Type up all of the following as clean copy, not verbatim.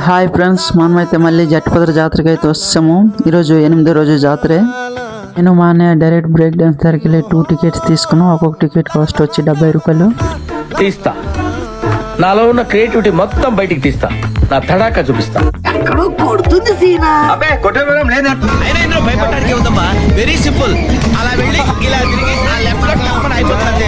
Hi friends, మనమైతే మళ్ళీ జట్టుపదర జాతరకి అయితే వస్తాము. ఈరోజు 8వ రోజు జాతరే. నేను మా అన్నయ్య డైరెక్ట్ బ్రేక్ డాన్స్ దగ్గరికి వెళ్ళి 2 టికెట్స్ తీసుకున్నాం. ఒక్కొక్క టికెట్ కాస్ట్ వచ్చి 70 రూపాయలు. తీస్తా, నాలో ఉన్న క్రియేటివిటీ మొత్తం బయటికి తీస్తా, నా తడాకా చూపిస్తా. కొడుతుంది సీనా. అబ్బే కొట్టడం లేదా, అయినా ఇందులో భయపడడానికి ఉందమ్మా. వెరీ సింపుల్, అలా వెళ్ళి ఇలా తిరిగి ఆ లెఫ్ట్ లో టప్పని అయిపోతుంది.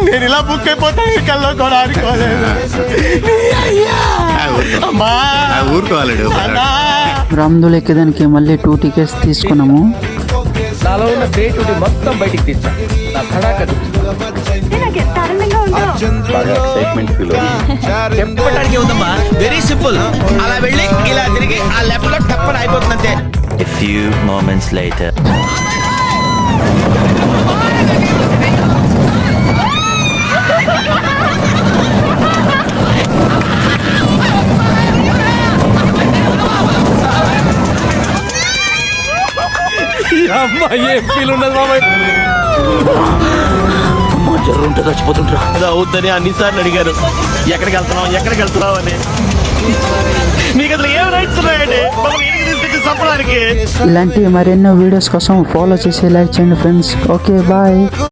నేను ఇలా బుక్ అయిపోతాను, కల్లో కూడా ఆడుకోలేదు. రామ్దులు ఎక్కేదానికి మళ్ళీ 2 టికెట్స్ తీసుకున్నాము. నాలో ఉన్న క్రియేటివిటీ మొత్తం బయటికి తీస్తా, నా తడాకా చూపిస్తా. చెప్పడానికి ఉందమ్మా. వెరీ సింపుల్, అలా వెళ్ళి ఇలా తిరిగి ఆ లెఫ్ట్ లో టప్పని అయిపోతుంది అంతే. A few moments later. జరుగుంటే చచ్చిపోతుంటారు. అది అవుద్దని అన్నిసార్లు అడిగారు, ఎక్కడికి వెళ్తున్నావు అని. మీకు అసలు ఏం రైట్స్ ఉన్నాయండి తీసుకొచ్చి చంపడానికి? ఇలాంటి మరెన్నో వీడియోస్ కోసం ఫాలో చేసి లైక్ చేయండి ఫ్రెండ్స్. Okay, bye.